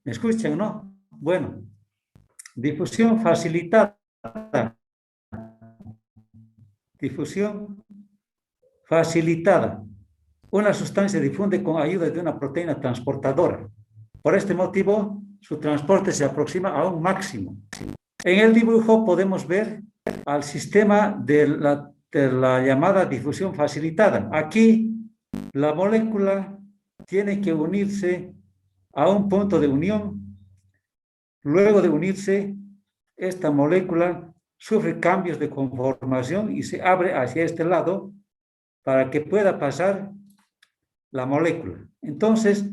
¿Me escuchan, no? Bueno, difusión facilitada. Difusión facilitada. Una sustancia difunde con ayuda de una proteína transportadora. Por este motivo, su transporte se aproxima a un máximo. En el dibujo podemos ver al sistema de la llamada difusión facilitada. Aquí, la molécula tiene que unirse a un punto de unión. Luego de unirse, esta molécula sufre cambios de conformación y se abre hacia este lado para que pueda pasar la molécula. Entonces,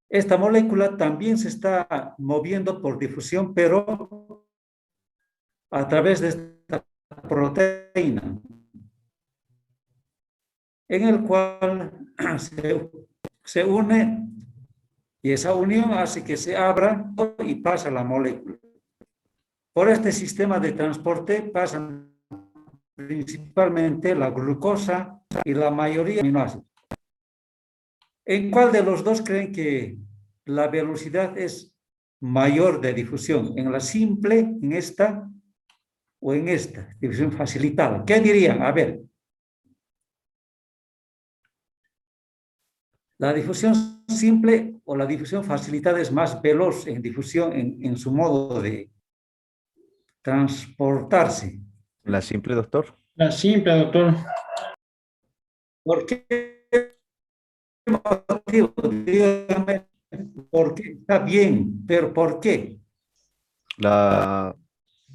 esta molécula también se está moviendo por difusión, pero a través de esta proteína, en el cual se une y esa unión hace que se abra y pasa la molécula. Por este sistema de transporte pasan principalmente la glucosa y la mayoría de aminoácidos. ¿En cuál de los dos creen que la velocidad es mayor de difusión? ¿En la simple, en esta o en esta? Difusión facilitada. ¿Qué dirían? A ver. La difusión simple o la difusión facilitada es más veloz en difusión en su modo de transportarse. La simple, doctor. La simple, doctor. ¿Por qué motivo? Dígame, porque está bien, pero ¿por qué? La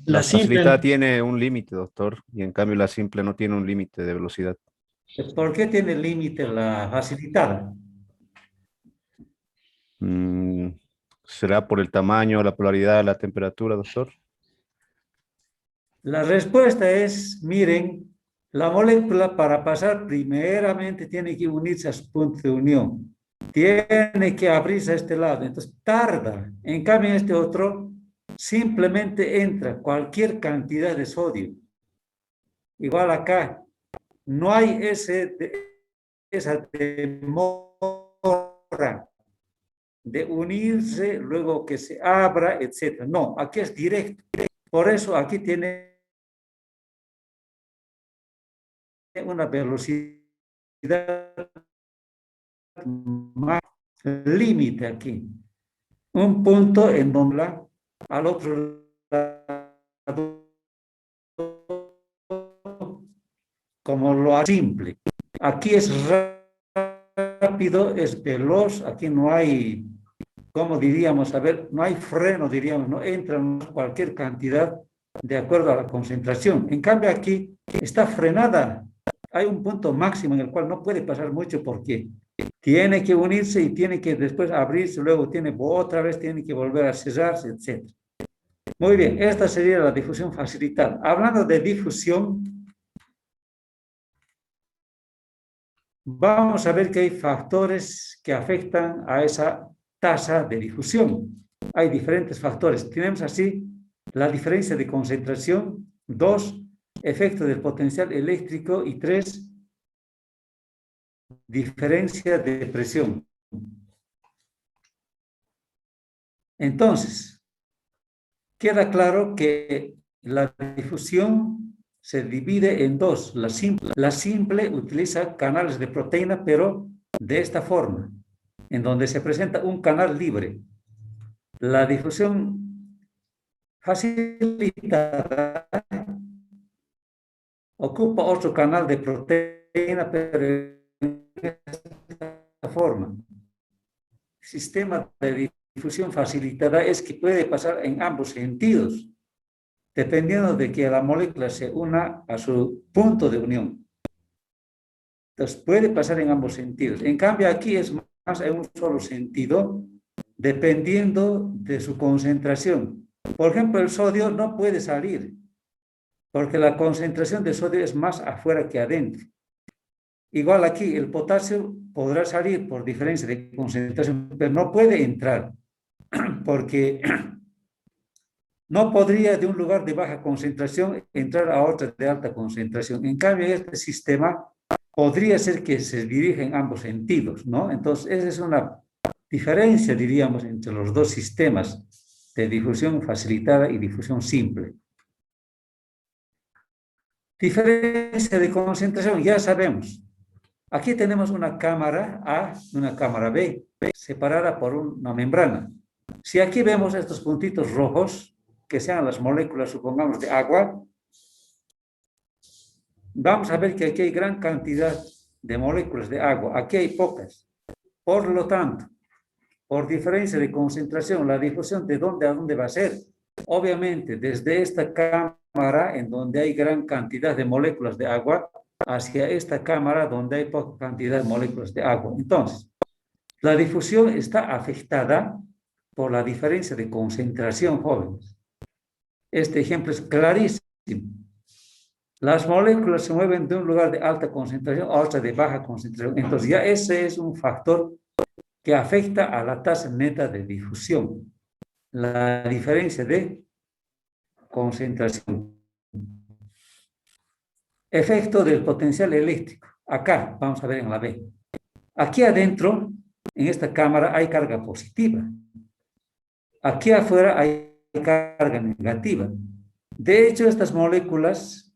La simple. facilitada tiene un límite, doctor, y en cambio la simple no tiene un límite de velocidad. ¿Por qué tiene límite la facilitada? ¿Será por el tamaño, la polaridad, la temperatura, doctor? La respuesta es, miren, la molécula para pasar primeramente tiene que unirse a su punto de unión. Tiene que abrirse a este lado, entonces tarda. En cambio, en este otro, simplemente entra cualquier cantidad de sodio. Igual acá, no hay esa demora de unirse, luego que se abra, etc. No, aquí es directo. Por eso aquí tiene una velocidad más límite aquí. Un punto en donde al otro lado, como lo simple. Aquí es rápido, es veloz, aquí no hay, ¿cómo diríamos? A ver, no hay freno, diríamos, no entra cualquier cantidad de acuerdo a la concentración. En cambio aquí está frenada. Hay un punto máximo en el cual no puede pasar mucho porque tiene que unirse y tiene que después abrirse, luego otra vez tiene que volver a cerrarse, etc. Muy bien, esta sería la difusión facilitada. Hablando de difusión, vamos a ver que hay factores que afectan a esa tasa de difusión. Hay diferentes factores. Tenemos así la diferencia de concentración, 2, efecto del potencial eléctrico y 3, diferencia de presión. Entonces, queda claro que la difusión se divide en dos. La simple utiliza canales de proteína, pero de esta forma, en donde se presenta un canal libre. La difusión facilitada ocupa otro canal de proteína, pero de esta forma. El sistema de difusión facilitada es que puede pasar en ambos sentidos, dependiendo de que la molécula se una a su punto de unión. Entonces, puede pasar en ambos sentidos. En cambio, aquí es más en un solo sentido, dependiendo de su concentración. Por ejemplo, el sodio no puede salir, porque la concentración de sodio es más afuera que adentro. Igual aquí, el potasio podrá salir por diferencia de concentración, pero no puede entrar, porque no podría de un lugar de baja concentración entrar a otro de alta concentración. En cambio, este sistema podría ser que se dirija en ambos sentidos, ¿no? Entonces, esa es una diferencia, diríamos, entre los dos sistemas de difusión facilitada y difusión simple. Diferencia de concentración, ya sabemos. Aquí tenemos una cámara A y una cámara B, separada por una membrana. Si aquí vemos estos puntitos rojos, que sean las moléculas, supongamos, de agua, vamos a ver que aquí hay gran cantidad de moléculas de agua. Aquí hay pocas. Por lo tanto, por diferencia de concentración, la difusión de dónde a dónde va a ser. Obviamente, desde esta cámara, en donde hay gran cantidad de moléculas de agua, hacia esta cámara, donde hay poca cantidad de moléculas de agua. Entonces, la difusión está afectada por la diferencia de concentración, jóvenes. Este ejemplo es clarísimo. Las moléculas se mueven de un lugar de alta concentración a otro de baja concentración. Entonces, ya ese es un factor que afecta a la tasa neta de difusión, la diferencia de concentración. Efecto del potencial eléctrico. Acá, vamos a ver en la B. Aquí adentro, en esta cámara, hay carga positiva. Aquí afuera hay carga negativa. De hecho, estas moléculas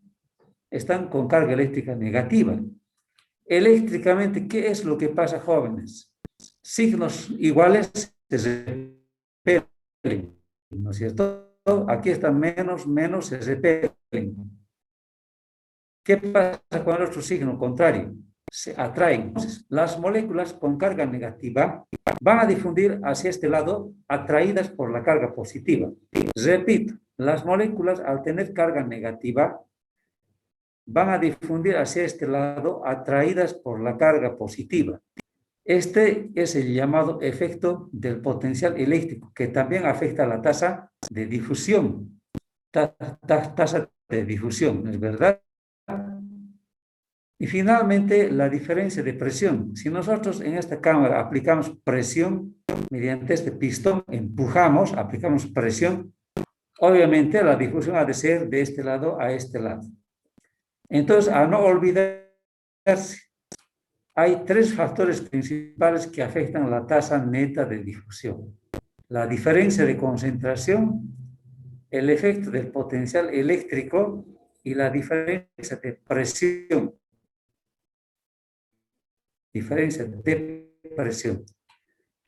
están con carga eléctrica negativa. Eléctricamente, ¿qué es lo que pasa, jóvenes? Signos iguales se repelen, ¿no es cierto? Aquí están menos, se repelen. ¿Qué pasa con el otro signo contrario? Se atraen. Entonces, las moléculas con carga negativa van a difundir hacia este lado atraídas por la carga positiva. Repito, las moléculas al tener carga negativa van a difundir hacia este lado atraídas por la carga positiva. Este es el llamado efecto del potencial eléctrico, que también afecta a la tasa de difusión. Tasa de difusión, ¿no es verdad? Y finalmente, la diferencia de presión. Si nosotros en esta cámara aplicamos presión mediante este pistón, empujamos, aplicamos presión, obviamente la difusión ha de ser de este lado a este lado. Entonces, a no olvidarse, hay tres factores principales que afectan la tasa neta de difusión. La diferencia de concentración, el efecto del potencial eléctrico y la diferencia de presión. Diferencia de presión.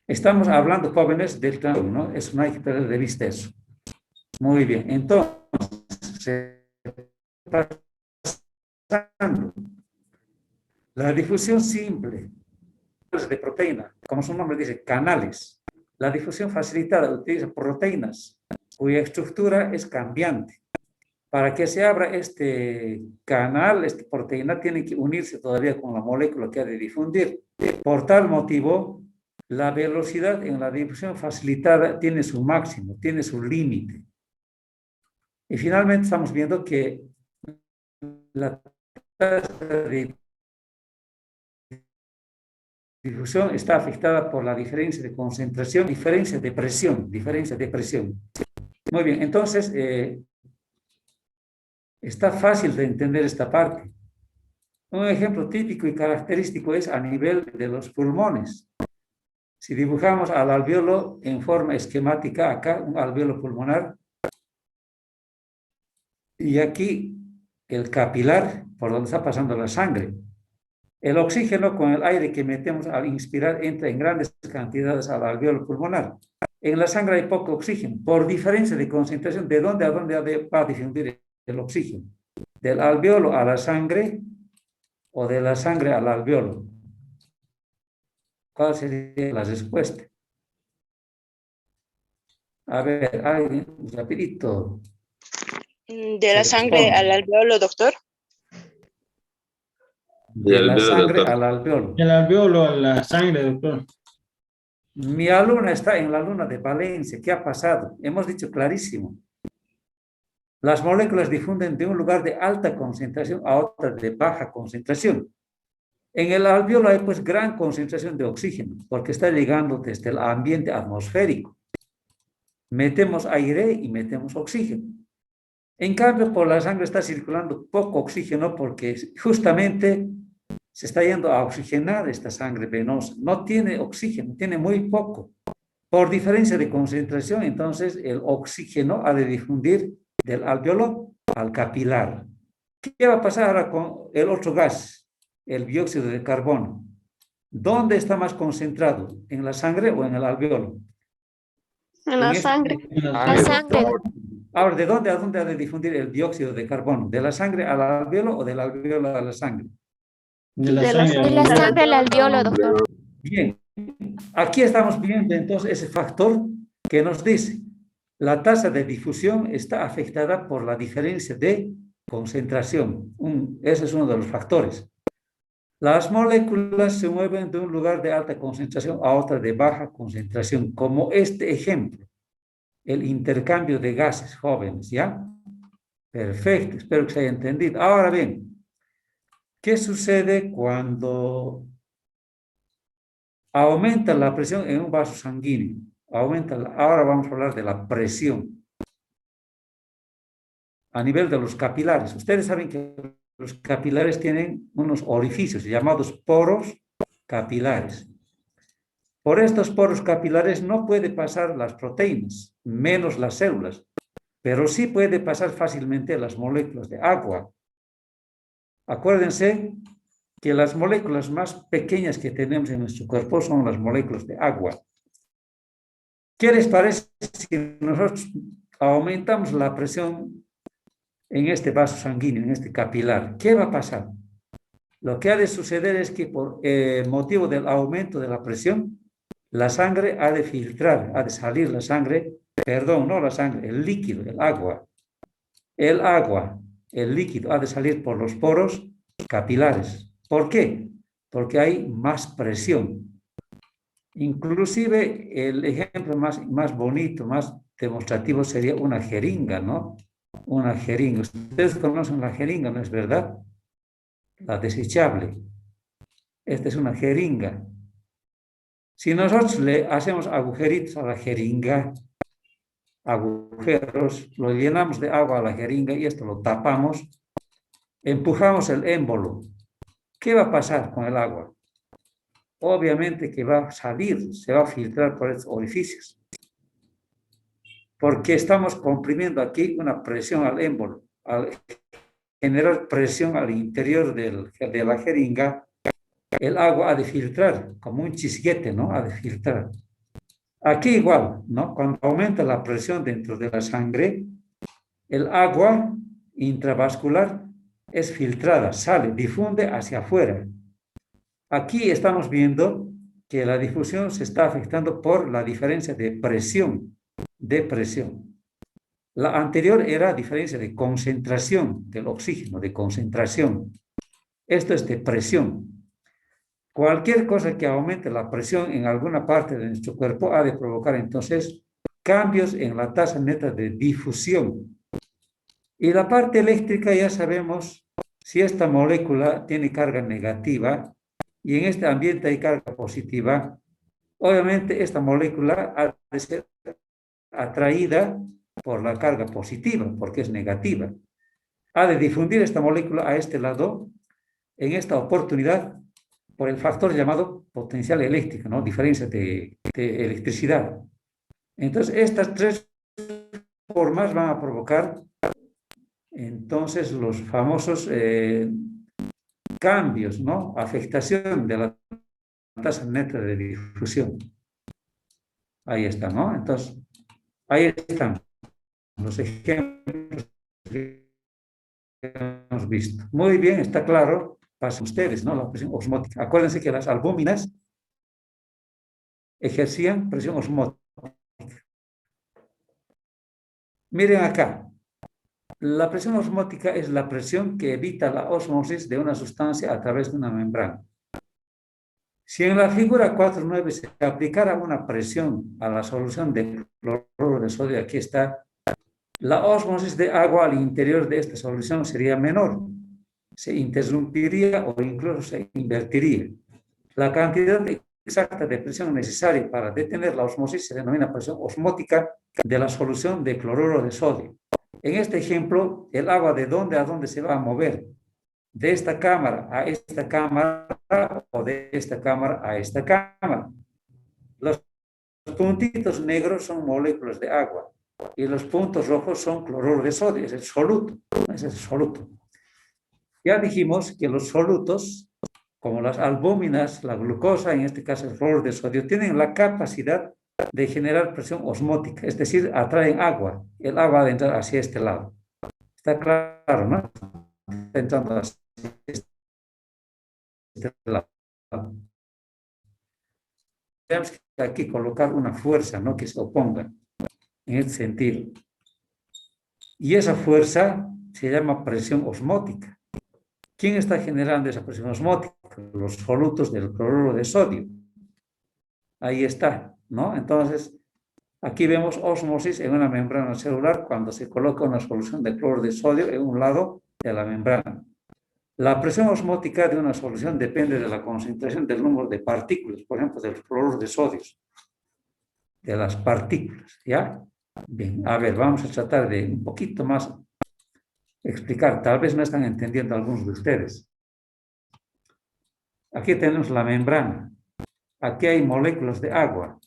Estamos hablando, jóvenes, del tránsito, ¿no? Eso no hay que perder de vista eso. Muy bien, entonces, pasando. La difusión simple de proteína, como su nombre dice, canales. La difusión facilitada utiliza proteínas cuya estructura es cambiante. Para que se abra este canal, esta proteína tiene que unirse todavía con la molécula que ha de difundir. Por tal motivo, la velocidad en la difusión facilitada tiene su máximo, tiene su límite. Y finalmente estamos viendo que la tasa de difusión está afectada por la diferencia de concentración, diferencia de presión. Muy bien, entonces, está fácil de entender esta parte. Un ejemplo típico y característico es a nivel de los pulmones. Si dibujamos al alveolo en forma esquemática, acá un alveolo pulmonar, y aquí el capilar por donde está pasando la sangre. El oxígeno con el aire que metemos al inspirar entra en grandes cantidades al alveolo pulmonar. En la sangre hay poco oxígeno. Por diferencia de concentración, ¿de dónde a dónde va a difundir el oxígeno? ¿Del alveolo a la sangre o de la sangre al alveolo? ¿Cuál sería la respuesta? A ver, alguien, rapidito. De la sangre al alveolo, doctor. De la sangre al alveolo. El alveolo a la sangre, doctor. Mi alumna está en la luna de Valencia. ¿Qué ha pasado? Hemos dicho clarísimo. Las moléculas difunden de un lugar de alta concentración a otra de baja concentración. En el alveolo hay pues gran concentración de oxígeno porque está llegando desde el ambiente atmosférico. Metemos aire y metemos oxígeno. En cambio, por la sangre está circulando poco oxígeno porque justamente se está yendo a oxigenar esta sangre venosa. No tiene oxígeno, tiene muy poco. Por diferencia de concentración, entonces el oxígeno ha de difundir del alveolo al capilar. ¿Qué va a pasar ahora con el otro gas, el dióxido de carbono? ¿Dónde está más concentrado? ¿En la sangre o en el alveolo? En la En sangre. La sangre. Ahora, ¿de dónde a dónde ha de difundir el dióxido de carbono? ¿De la sangre al alveolo o del alveolo a la sangre? De la De la sangre. De la sangre al alveolo, doctor. Bien, aquí estamos viendo entonces ese factor que nos dice la tasa de difusión está afectada por la diferencia de concentración. Ese es uno de los factores. Las moléculas se mueven de un lugar de alta concentración a otra de baja concentración, como este ejemplo, el intercambio de gases jóvenes, ¿ya? Perfecto, espero que se haya entendido. Ahora bien, ¿qué sucede cuando aumenta la presión en un vaso sanguíneo? Ahora vamos a hablar de la presión a nivel de los capilares. Ustedes saben que los capilares tienen unos orificios llamados poros capilares. Por estos poros capilares no puede pasar las proteínas, menos las células, pero sí puede pasar fácilmente las moléculas de agua. Acuérdense que las moléculas más pequeñas que tenemos en nuestro cuerpo son las moléculas de agua. ¿Qué les parece si nosotros aumentamos la presión en este vaso sanguíneo, en este capilar? ¿Qué va a pasar? Lo que ha de suceder es que por motivo del aumento de la presión, la sangre ha de filtrar, ha de salir la sangre, perdón, no la sangre, el líquido, el agua. El líquido ha de salir por los poros capilares. ¿Por qué? Porque hay más presión. Inclusive el ejemplo más bonito, más demostrativo sería una jeringa, ¿no? Una jeringa. Ustedes conocen la jeringa, ¿no es verdad? La desechable. Esta es una jeringa. Si nosotros le hacemos agujeritos a la jeringa, agujeros, lo llenamos de agua a la jeringa y esto lo tapamos, empujamos el émbolo. ¿Qué va a pasar con el agua? Obviamente que va a salir, se va a filtrar por estos orificios. Porque estamos comprimiendo aquí una presión al émbolo. Al generar presión al interior de la jeringa, el agua ha de filtrar, como un chisguete, ¿no? Ha de filtrar. Aquí igual, ¿no? Cuando aumenta la presión dentro de la sangre, el agua intravascular es filtrada, sale, difunde hacia afuera. Aquí estamos viendo que la difusión se está afectando por la diferencia de presión. La anterior era diferencia de concentración del oxígeno, de concentración. Esto es de presión. Cualquier cosa que aumente la presión en alguna parte de nuestro cuerpo ha de provocar entonces cambios en la tasa neta de difusión. Y la parte eléctrica ya sabemos si esta molécula tiene carga negativa y en este ambiente hay carga positiva, obviamente esta molécula ha de ser atraída por la carga positiva, porque es negativa. Ha de difundir esta molécula a este lado, en esta oportunidad, por el factor llamado potencial eléctrico, ¿no? Diferencia de electricidad. Entonces, estas tres formas van a provocar, entonces, los famosos cambios, ¿no? Afectación de la tasa neta de difusión. Ahí está, ¿no? Entonces, ahí están los ejemplos que hemos visto. Muy bien, está claro. Pasan ustedes, ¿no? La presión osmótica. Acuérdense que las albúminas ejercían presión osmótica. Miren acá. La presión osmótica es la presión que evita la ósmosis de una sustancia a través de una membrana. Si en la figura 4.9 se aplicara una presión a la solución de cloruro de sodio, aquí está, la ósmosis de agua al interior de esta solución sería menor. Se interrumpiría o incluso se invertiría. La cantidad exacta de presión necesaria para detener la ósmosis se denomina presión osmótica de la solución de cloruro de sodio. En este ejemplo, el agua de dónde a dónde se va a mover. de esta cámara a esta cámara o de esta cámara a esta cámara. Los puntitos negros son moléculas de agua y los puntos rojos son cloruro de sodio, es el soluto. Es el soluto. Ya dijimos que los solutos, como las albúminas, la glucosa, en este caso el cloruro de sodio, tienen la capacidad de generar presión osmótica, es decir, atraen agua. El agua ha de entrar hacia este lado. Está claro, ¿no? Está entrando hacia este lado. Tenemos que aquí colocar una fuerza, ¿no?, que se oponga en este sentido. Y esa fuerza se llama presión osmótica. ¿Quién está generando esa presión osmótica? Los solutos del cloruro de sodio. Ahí está, ¿no? Entonces, aquí vemos ósmosis en una membrana celular cuando se coloca una solución de cloruro de sodio en un lado de la membrana. La presión osmótica de una solución depende de la concentración del número de partículas, por ejemplo, del cloruro de sodio, de las partículas, ¿ya? Bien, a ver, vamos a tratar de un poquito más explicar. Tal vez no están entendiendo algunos de ustedes. Aquí tenemos la membrana. Aquí hay moléculas de agua.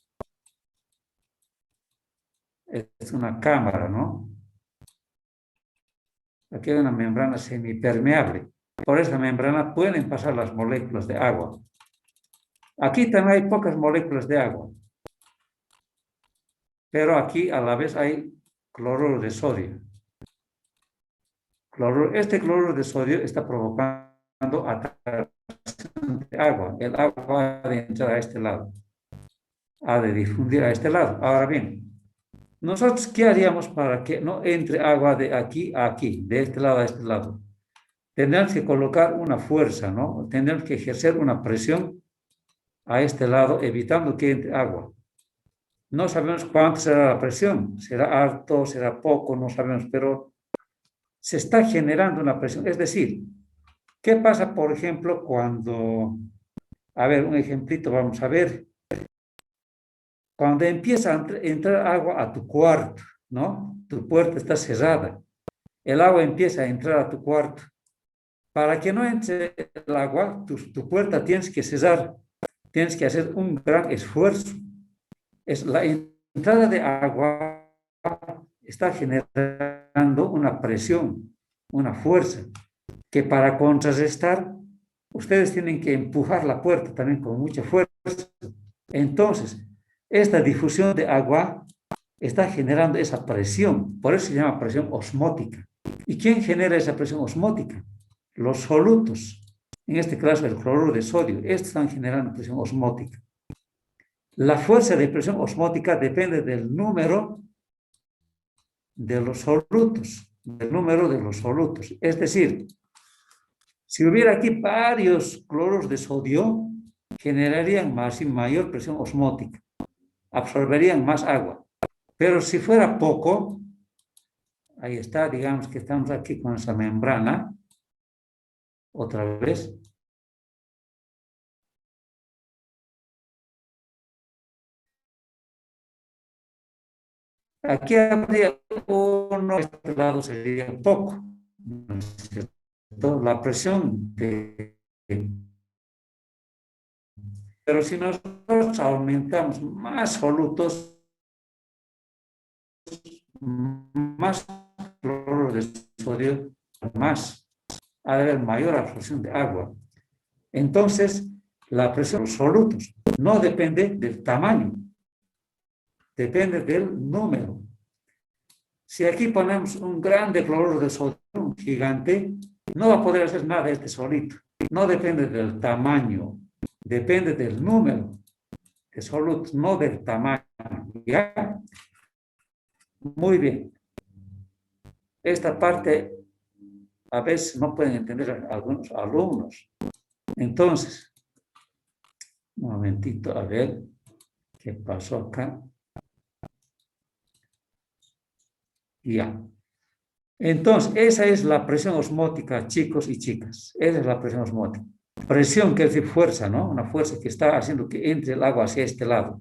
Es una cámara, ¿no? Aquí hay una membrana semipermeable. Por esta membrana pueden pasar las moléculas de agua. Aquí también hay pocas moléculas de agua. Pero aquí a la vez hay cloruro de sodio. Este cloruro de sodio está provocando atracción de agua. El agua ha de entrar a este lado. Ha de difundir a este lado. Ahora bien, nosotros, ¿qué haríamos para que no entre agua de aquí a aquí, de este lado a este lado? Tendremos que colocar una fuerza, ¿no? Tendremos que ejercer una presión a este lado, evitando que entre agua. No sabemos cuánto será la presión. Será alto, será poco, no sabemos, pero se está generando una presión. Es decir, ¿qué pasa, por ejemplo, cuando... A ver, un ejemplito vamos a ver. Cuando empieza a entrar agua a tu cuarto, ¿no? Tu puerta está cerrada. El agua empieza a entrar a tu cuarto. Para que no entre el agua, tu puerta tienes que cerrar. Tienes que hacer un gran esfuerzo. Es la entrada de agua está generando una presión, una fuerza, que para contrarrestar, ustedes tienen que empujar la puerta también con mucha fuerza. Entonces, esta difusión de agua está generando esa presión, por eso se llama presión osmótica. ¿Y quién genera esa presión osmótica? Los solutos, en este caso el cloruro de sodio, estos están generando presión osmótica. La fuerza de presión osmótica depende del número de los solutos, del número de los solutos. Es decir, si hubiera aquí varios cloruros de sodio, generarían más y mayor presión osmótica, absorberían más agua. Pero si fuera poco, ahí está, digamos que estamos aquí con esa membrana, otra vez. Aquí habría uno, este lado sería poco, ¿no es cierto? La presión pero si nosotros aumentamos más solutos, más cloruro de sodio, más ha de haber mayor absorción de agua. Entonces, la presión de los solutos no depende del tamaño, depende del número. Si aquí ponemos un grande cloruro de sodio, un gigante, no va a poder hacer nada este solito. No depende del tamaño, depende del número de solutos, no del tamaño. ¿Ya? Muy bien. Esta parte a veces no pueden entender algunos alumnos. Entonces, un momentito, a ver qué pasó acá. Ya. Entonces, esa es la presión osmótica, chicos y chicas. Esa es la presión osmótica. Presión quiere decir fuerza, ¿no? Una fuerza que está haciendo que entre el agua hacia este lado.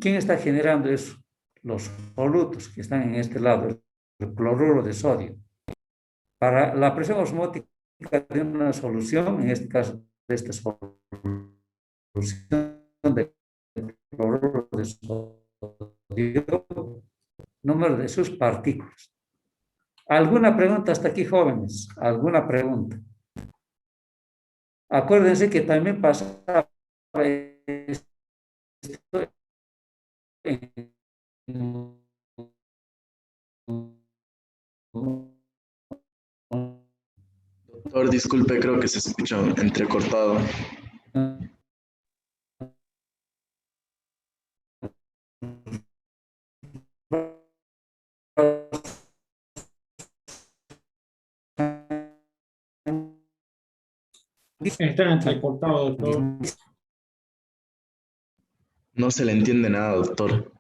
¿Quién está generando eso? Los solutos que están en este lado, el cloruro de sodio. Para la presión osmótica de una solución, en este caso de esta solución de cloruro de sodio, número de sus partículas. ¿Alguna pregunta hasta aquí, jóvenes? ¿Alguna pregunta? Acuérdense que también pasaba esto en Doctor, disculpe, creo que se escucha entrecortado. Está entrecortado, doctor. No se le entiende nada, doctor.